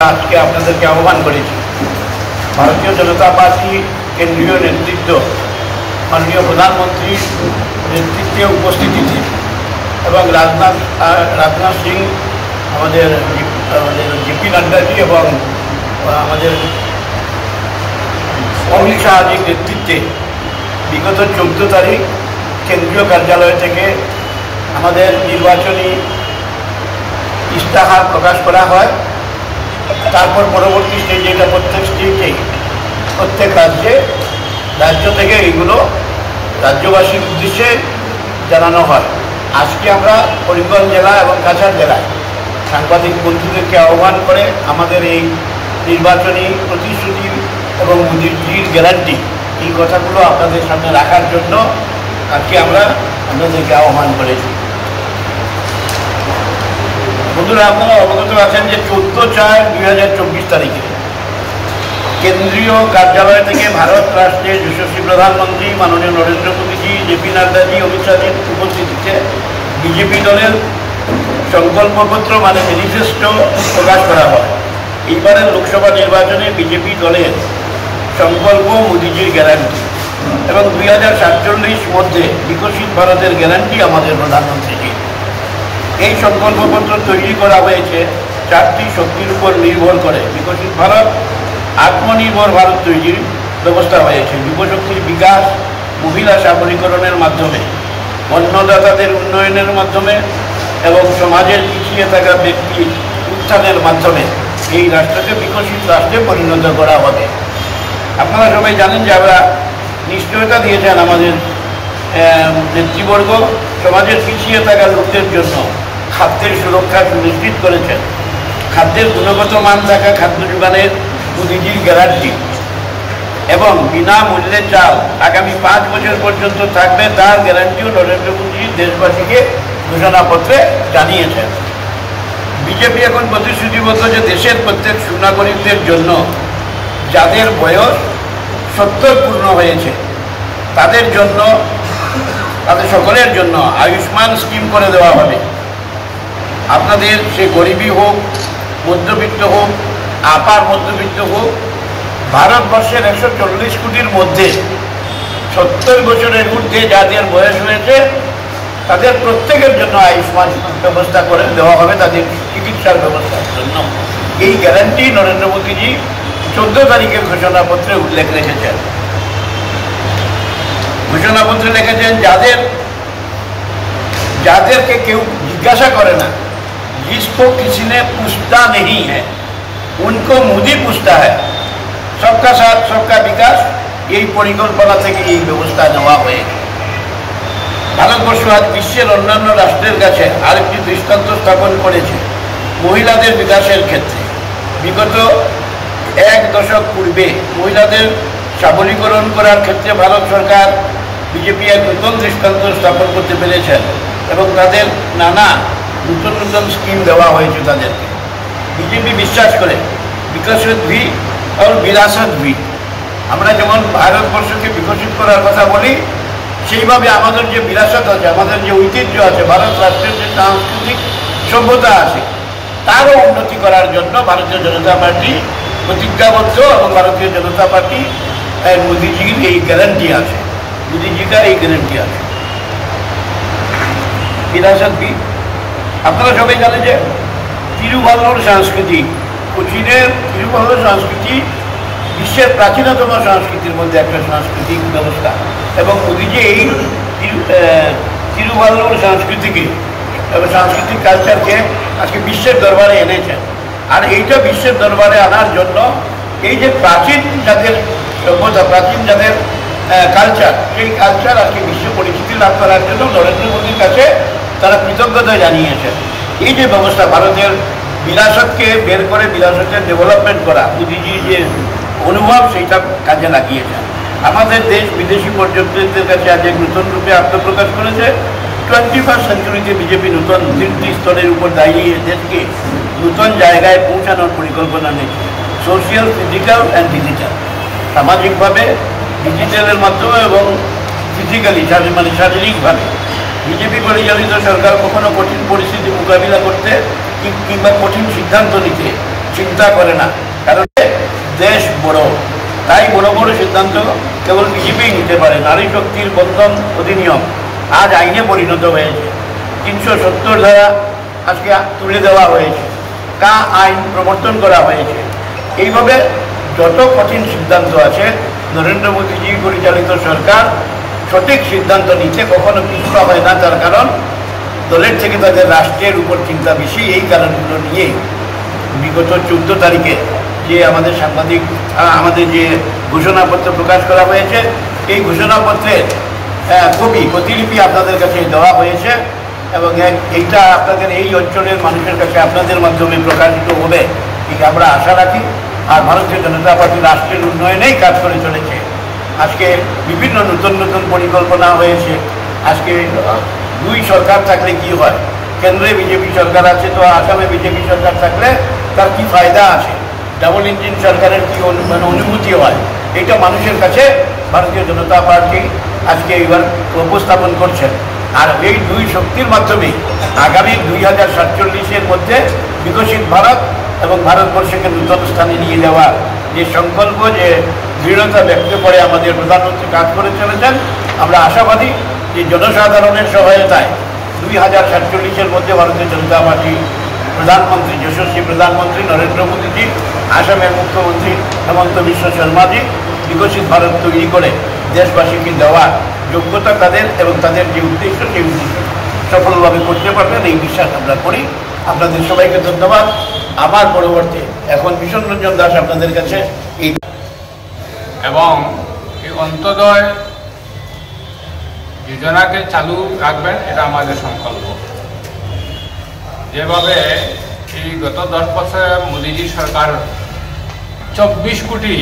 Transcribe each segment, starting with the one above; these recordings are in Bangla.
আজকে আপনাদেরকে আহ্বান করেছি। ভারতীয় জনতা পার্টি কেন্দ্রীয় নেতৃত্ব মাননীয় প্রধানমন্ত্রীর নেতৃত্বে উপস্থিতিতে এবং রাজনাথ সিং আমাদের জেপি নাড্ডাজি এবং আমাদের অমিত শাহজির নেতৃত্বে বিগত 14 তারিখ কেন্দ্রীয় কার্যালয় থেকে আমাদের নির্বাচনী ইস্তাহার প্রকাশ করা হয়। তারপর পরবর্তী স্টেজে এটা প্রত্যেক স্টেজে প্রত্যেক রাজ্য থেকে এইগুলো রাজ্যবাসীর উদ্দেশ্যে জানানো হয়। আজকে আমরা করিমগঞ্জ জেলা এবং কাছাড় জেলায় সাংবাদিক বন্ধুদেরকে আহ্বান করে আমাদের এই নির্বাচনী প্রতিশ্রুতি এবং মোদিজির গ্যারান্টি এই কথাগুলো আপনাদের সামনে রাখার জন্য আজকে আমরা আপনাদেরকে আহ্বান করেছি। বন্ধুরা, আপনারা অবগত আছেন যে 14/4/2024 তারিখে কেন্দ্রীয় কার্যালয় থেকে ভারত রাষ্ট্রের যশস্বী প্রধানমন্ত্রী মাননীয় নরেন্দ্র মোদীজি, জেপি নাড্ডাজি, অমিত শাহজির উপস্থিতিতে বিজেপি দলের সংকল্পপত্র মানে ম্যানিফেস্টো প্রকাশ করা হয়। এইবারের লোকসভা নির্বাচনে বিজেপি দলের সংকল্প মোদীজির গ্যারান্টি এবং 2047 মধ্যে বিকশিত ভারতের গ্যারান্টি আমাদের প্রধানমন্ত্রীজি। এই সংকল্পপত্র তৈরি করা হয়েছে 4টি শক্তির উপর নির্ভর করে। বিকশিত ভারত, আত্মনির্ভর ভারত তৈরির ব্যবস্থা হয়েছে, যুবশক্তির বিকাশ, মহিলা সবলীকরণের মাধ্যমে, অন্নদাতাদের উন্নয়নের মাধ্যমে এবং সমাজের পিছিয়ে থাকা ব্যক্তির উত্থানের মাধ্যমে এই রাষ্ট্রকে বিকশিত রাষ্ট্রে পরিণত করা হবে। আপনারা সবাই জানেন যে আমরা নিশ্চয়তা দিয়েছেন আমাদের নেতৃবর্গ, সমাজের পিছিয়ে থাকা লোকদের জন্য খাদ্যের সুরক্ষা সুনিশ্চিত করেছেন। খাদ্যের গুণগত মান থাকা খাদ্য যোগানের মোদিজির গ্যারান্টি এবং বিনামূল্যে চাল আগামী 5 বছর পর্যন্ত থাকবে তার গ্যারান্টিও নরেন্দ্র মোদী দেশবাসীকে ঘোষণাপত্রে জানিয়েছেন। বিজেপি এখন প্রতিশ্রুতিবদ্ধ যে দেশের প্রত্যেক সুনাগরিকদের জন্য যাদের বয়স 70 পূর্ণ হয়েছে তাদের জন্য, তাদের সকলের জন্য আয়ুষ্মান স্কিম করে দেওয়া হবে। আপনাদের সে গরিবী হোক, মধ্যবিত্ত হোক, আপার মধ্যবিত্ত হোক, ভারতবর্ষের 140 কোটির মধ্যে 70 বছরের ঊর্ধ্বে যাদের বয়স হয়েছে তাদের প্রত্যেকের জন্য আয়ুষ্মান ব্যবস্থা করে দেওয়া হবে তাদের চিকিৎসার ব্যবস্থার জন্য। এই গ্যারান্টি নরেন্দ্র মোদীজি 14 তারিখের ঘোষণাপত্রে উল্লেখ রেখেছেন। ঘোষণাপত্রে লিখেছেন যাদেরকে কেউ জিজ্ঞাসা করে না, जिसको किसी ने पूछता नहीं है उनको मोदी पूछता है। सबका साथ सबका विकास এই পরিকল্পনা থেকে এই ব্যবস্থা নেওয়া হয়েছে। ভারতবর্ষ আজ বিশ্বের অন্যান্য রাষ্ট্রের কাছে আরেকটি দৃষ্টান্ত স্থাপন করেছে মহিলাদের বিকাশের ক্ষেত্রে। বিগত 1 দশক পূর্বে মহিলাদের সবলীকরণ করার ক্ষেত্রে ভারত সরকার বিজেপি এক নতুন দৃষ্টান্ত স্থাপন করতে পেরেছেন এবং তাদের নানা নতুন স্কিম দেওয়া হয়েছে তাদেরকে। বিজেপি বিশ্বাস করে বিকশিত ভি আর বিরাসত ভি। আমরা যেমন ভারতবর্ষকে বিকশিত করার কথা বলি, সেইভাবে আমাদের যে বিরাসত আছে, আমাদের যে ঐতিহ্য আছে, ভারত রাষ্ট্রের যে সাংস্কৃতিক সভ্যতা আছে তারও উন্নতি করার জন্য ভারতীয় জনতা পার্টি প্রতিজ্ঞাবদ্ধ এবং ভারতীয় জনতা পার্টি মোদীজির এই গ্যারান্টি আছে, মোদীজিকা এই গ্যারান্টি আছে। বিরাসত ভি আপনারা সবাই জানেন যে তিরুভাল্লুর সংস্কৃতি, কোচিনের তিরুভাল্লুর সংস্কৃতি বিশ্বের প্রাচীনতম সংস্কৃতির মধ্যে একটা সাংস্কৃতিক ব্যবস্থা এবং মোদীজি এই তিরুভাল্লুর সংস্কৃতিকে এবং সাংস্কৃতিক কালচারকে আজকে বিশ্বের দরবারে এনেছেন। আর এইটা বিশ্বের দরবারে আনার জন্য এই যে প্রাচীন যাদের সভ্যতা, প্রাচীন যাদের কালচার, সেই কালচার আজকে বিশ্ব পরিচিতি লাভ করার জন্য নরেন্দ্র মোদীর কাছে তারা কৃতজ্ঞতা জানিয়েছেন। এই যে ব্যবস্থা ভারতের বিরাসতকে বের করে বিরাসতের ডেভেলপমেন্ট করা, মোদীজির যে অনুভব সেইটা কাজে লাগিয়েছেন। আমাদের দেশ বিদেশি পর্যটকদের কাছে আজ এক নতুন রূপে আত্মপ্রকাশ করেছে। 21st সেঞ্চুরিতে বিজেপি নতুন 3টি স্তরের উপর দাঁড়িয়ে দেশকে নতুন জায়গায় পৌঁছানোর পরিকল্পনা নিয়েছে। Social, physical and digital. সামাজিকভাবে, ডিজিটালের মাধ্যমে এবং ফিজিক্যালি মানে শারীরিকভাবে বিজেপি পরিচালিত সরকার কখনো কঠিন পরিস্থিতি মোকাবিলা করতে কিংবা কঠিন সিদ্ধান্ত নিতে চিন্তা করে না, কারণ দেশ বড়, তাই বড় বড় সিদ্ধান্ত কেবল বিজেপি নিতে পারে। নারী শক্তির বন্ধন অধিনিয়ম আজ আইনে পরিণত হয়েছে, 370 ধারা আজকে তুলে দেওয়া হয়েছে, কা আইন প্রবর্তন করা হয়েছে। এইভাবে যত কঠিন সিদ্ধান্ত আছে, নরেন্দ্র মোদীজি পরিচালিত সরকার সঠিক সিদ্ধান্ত নিতে কখনো পিছপা হয় না। তার কারণ দলের থেকে তাদের রাষ্ট্রের উপর চিন্তা বেশি। এই কারণগুলো নিয়ে বিগত 14 তারিখে যে আমাদের আমাদের যে ঘোষণাপত্র প্রকাশ করা হয়েছে, এই ঘোষণাপত্রের প্রতিলিপি আপনাদের কাছে দেওয়া হয়েছে এবং এইটা আপনাদের এই অঞ্চলের মানুষের কাছে আপনাদের মাধ্যমে প্রকাশিত হবে, ঠিক আমরা আশা রাখি। আর ভারতীয় জনতা পার্টি রাষ্ট্রের উন্নয়নেই কাজ করে চলেছে। আজকে বিভিন্ন নতুন নতুন পরিকল্পনা হয়েছে। আজকে দুই সরকার থাকলে কি হয়, কেন্দ্রে বিজেপি সরকার আছে, তো আসামে বিজেপি সরকার থাকলে তার কি ফায়দা আছে, ডাবল ইঞ্জিন সরকারের কি অনুভূতি হয়, এটা মানুষের কাছে ভারতীয় জনতা পার্টি আজকে এবার উপস্থাপন করছেন। আর এই দুই শক্তির মাধ্যমে আগামী 2047-এর মধ্যে বিকশিত ভারত এবং ভারতবর্ষকে নূতন স্থানে নিয়ে যাওয়ার যে সংকল্প, যে দৃঢ়তা ব্যক্ত করে আমাদের প্রধানমন্ত্রী কাজ করে চলেছেন, আমরা আশাবাদী যে জনসাধারণের সহায়তায় 2047-এর মধ্যে ভারতীয় জনতা পার্টি প্রধানমন্ত্রী, যশস্বী প্রধানমন্ত্রী নরেন্দ্র মোদীজি, আসামের মুখ্যমন্ত্রী হেমন্ত বিশ্ব শর্মাজি বিকশিত ভারত তৈরি করে দেশবাসীকে দেওয়ার যোগ্যতা তাদের এবং তাদের যে উদ্দেশ্য, সেই উদ্দেশ্য সফলভাবে করতে পারবেন এই বিশ্বাস আমরা করি। আপনাদের সবাইকে ধন্যবাদ। আমার পরবর্তী এখন ভীষণ রঞ্জন দাস আপনাদের কাছে এই এবং এই অন্তোদয় যোজনাকে চালু রাখবেন, এটা আমাদের সংকল্প। যেভাবে এই গত 10 বছরে মোদীজি সরকার 24 কোটি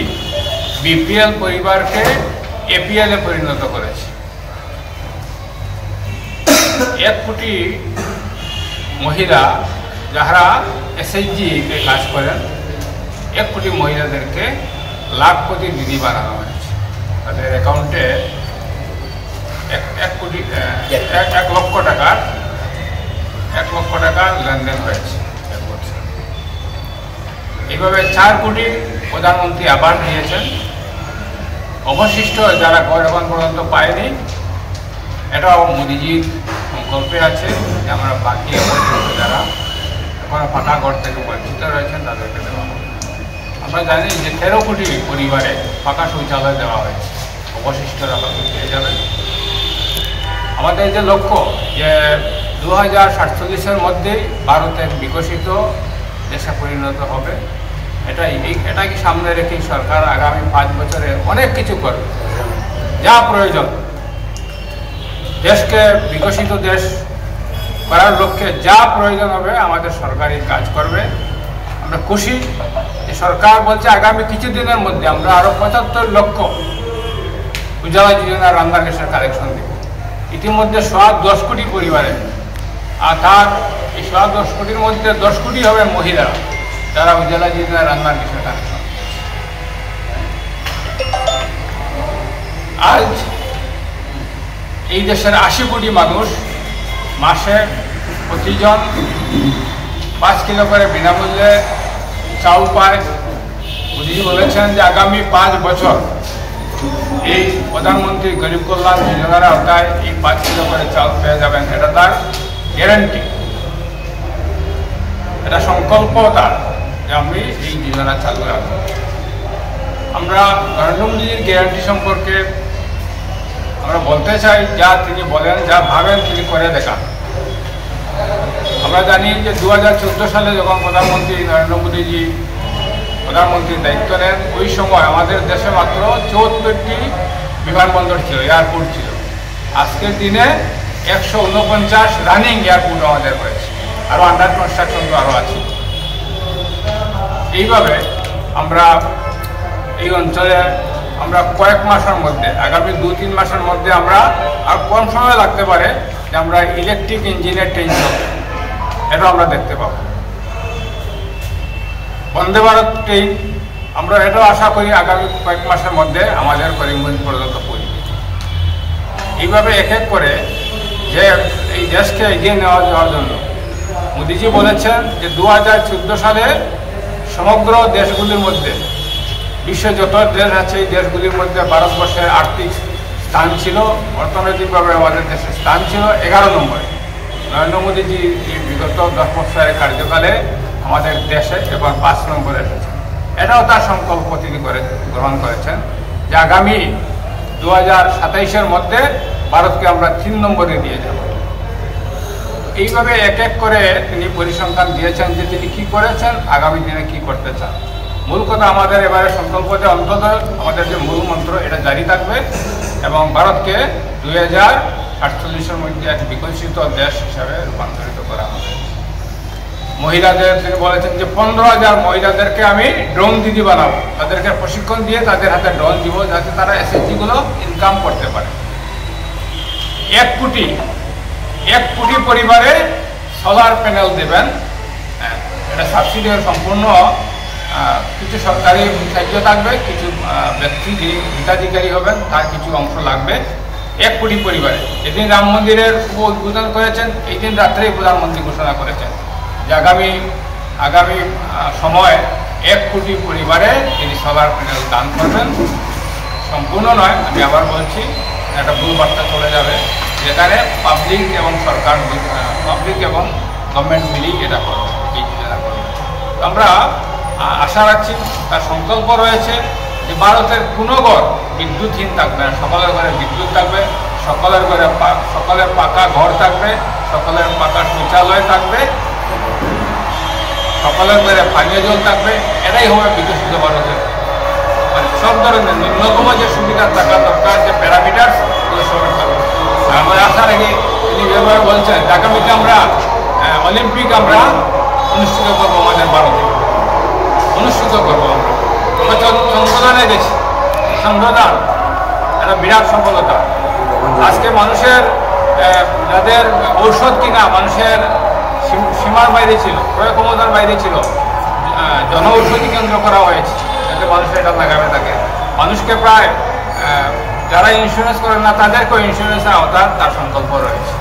বিপিএল পরিবারকে এপিএলে পরিণত করেছে। 1 কোটি মহিলা যারা এসএইচজি-তে কাজ করেন, 1 কোটি মহিলাদেরকে লাখপতি দিদি বানানো হয়েছে। তাদের অ্যাকাউন্টে 1 লক্ষ টাকার লেনদেন হয়েছে। এইভাবে 4 কোটি প্রধানমন্ত্রী আবার দিয়েছেন। অবশিষ্ট যারা ঘর এখন পর্যন্ত পায়নি, এটাও মোদীজির সংকল্পে আছে যে আমরা বাকি যারা এখনো পাকা ঘর থেকে বঞ্চিত রয়েছেন তাদেরকে দেওয়া হবে। আমরা জানি যে 13 কোটি পরিবারে পাকা শৌচালয় দেওয়া হয়েছে, অবশিষ্টরা পেয়ে যাবেন। আমাদের যে লক্ষ্য যে 2047-এর মধ্যেই ভারতের বিকশিত দেশে পরিণত হবে, এটাকে সামনে রেখে সরকার আগামী 5 বছরে অনেক কিছু করবে। যা প্রয়োজন দেশকে বিকশিত দেশ করার লক্ষ্যে যা প্রয়োজন হবে আমাদের সরকারি কাজ করবে। আমরা খুশি যে সরকার বলছে আগামী কিছুদিনের মধ্যে আমরা আরও 75 লক্ষ উজ্জ্বলা যোজনা রান্নার গ্যাসের কালেকশন দেব। ইতিমধ্যে 10 কোটি পরিবারে, আর তার এই 10 কোটির মধ্যে 10 কোটি হবে মহিলা যারা উজ্জ্বলা যোজনা রান্নার গ্যাসের কালেকশন। আজ এই দেশের 80 কোটি মানুষ মাসে প্রতিজন 5 কিলো করে বিনামূল্যে চাউল পায়। মোদী বলেছেন যে আগামী 5 বছর এই প্রধানমন্ত্রী গরিব কল্যাণ যোজনার আওতায় এই 5 কিলো করে চাউল পেয়ে যাবেন। এটা তার গ্যারান্টি, এটা সংকল্প তার যে আমি এই যোজনা চালু রাখব। আমরা নরেন্দ্র মোদীর গ্যারান্টি সম্পর্কে আমরা বলতে চাই, যা তিনি বলেন, যা ভাবেন তিনি করে দেখান। আমরা জানি যে 2014 সালে যখন প্রধানমন্ত্রী নরেন্দ্র মোদীজি প্রধানমন্ত্রীর দায়িত্ব নেন, ওই সময় আমাদের দেশে মাত্র 74টি বিমানবন্দর ছিল, এয়ারপোর্ট ছিল। আজকের দিনে 149 রানিং এয়ারপোর্ট আমাদের হয়েছে, আরও আন্ডার কনস্ট্রাকশন তো আরও আছে। এইভাবে আমরা এই অঞ্চলে আমরা কয়েক মাসের মধ্যে, আগামী 2-3 মাসের মধ্যে আমরা, আর কম সময় লাগতে পারে, যে আমরা ইলেকট্রিক ইঞ্জিনের ট্রেন চলবে, এটা আমরা দেখতে পাবো। বন্দে ভারত ট্রেন আমরা এটাও আশা করি আগামী কয়েক মাসের মধ্যে আমাদের করিমগঞ্জ পর্যন্ত পৌঁছবে। এইভাবে এক এক করে যে এই দেশকে এগিয়ে নেওয়ার জন্য মোদীজি বলেছেন যে 2014 সালে সমগ্র দেশগুলির মধ্যে, বিশ্বে যত দেশ আছে এই দেশগুলির মধ্যে ভারতবর্ষের আর্থিক স্থান ছিল, অর্থনৈতিকভাবে আমাদের দেশের স্থান ছিল 11 নম্বরে। নরেন্দ্র মোদীজি বিগত 10 বছরের কার্যকালে আমাদের দেশে এবার 5 নম্বরে এসেছে। এটাও তার সংকল্প তিনি গ্রহণ করেছেন যে আগামী 2027-এর মধ্যে ভারতকে আমরা 3 নম্বরে দিয়ে যাব। এইভাবে এক এক করে তিনি পরিসংখ্যান দিয়েছেন যে তিনি কী করেছেন, আগামী দিনে কী করতে চান। মূল কথা আমাদের এবারে সংকল্পতে অন্তত আমাদের যে মূল মন্ত্র এটা জারি থাকবে এবং ভারতকে 2048-এর মধ্যে এক বিকশিত দেশ হিসাবে রূপান্তরিত করা হবে। মহিলাদের তিনি বলেছেন যে 15,000 মহিলাদেরকে আমি ড্রোন দিদি বানাবো, তাদেরকে প্রশিক্ষণ দিয়ে তাদের হাতে ড্রোন দিব যাতে তারা এসএসজিগুলো ইনকাম করতে পারে। 1 কোটি পরিবারে সোলার প্যানেল দেবেন। এটা সাবসিডি সম্পূর্ণ, কিছু সরকারি সাহায্য থাকবে, কিছু ব্যক্তি যিনি হিতাধিকারী হবেন তার কিছু অংশ লাগবে। 1 কোটি পরিবারে। যেদিন রাম মন্দিরের উদ্বোধন করেছেন এই দিন রাত্রেই প্রধানমন্ত্রী ঘোষণা করেছেন যে আগামী সময় 1 কোটি পরিবারে তিনি সোলার প্যানেল দান করবেন। সম্পূর্ণ নয়, আমি আবার বলছি, একটা ভুল বার্তা চলে যাবে, যেখানে পাবলিক এবং সরকার, পাবলিক এবং গভর্নমেন্ট মিলিয়ে এটা করবে, এই যোজনা করবে। আমরা আশা রাখছি, তার সংকল্প রয়েছে যে ভারতের কোনো ঘর বিদ্যুৎহীন থাকবে না, সকলের ঘরে বিদ্যুৎ থাকবে, সকলের ঘরে সকলের পাকা ঘর থাকবে, সকলের পাকা শৌচালয় থাকবে, সকলের ঘরে পানীয় জল থাকবে। এটাই হবে বিকশিত ভারতের, মানে সব ধরনের ন্যূনতম যে সুবিধা থাকা দরকার, যে প্যারামিটার, ওগুলো সব থাকবে। আমরা আশা রাখি তিনি যেভাবে বলছেন আগামীতে আমরা অলিম্পিক আমরা অনুষ্ঠিত করবো, আমাদের ভারতে অনুষ্ঠিত করবো। আমরা চন্দ্রদানে গেছি, চন্দ্রদান একটা বিরাট সফলতা। আজকে মানুষের যাদের ঔষধ কিনা মানুষের সীমার বাইরে ছিল, ক্রয় ক্ষমতার বাইরে ছিল, জন ঔষধি কেন্দ্র করা হয়েছে যাতে মানুষের এটা লাগাবে থাকে। মানুষকে প্রায় যারা ইন্স্যুরেন্স করেন না তাদেরকেও ইন্স্যুরেন্সের আওতা তার সংকল্প রয়েছে।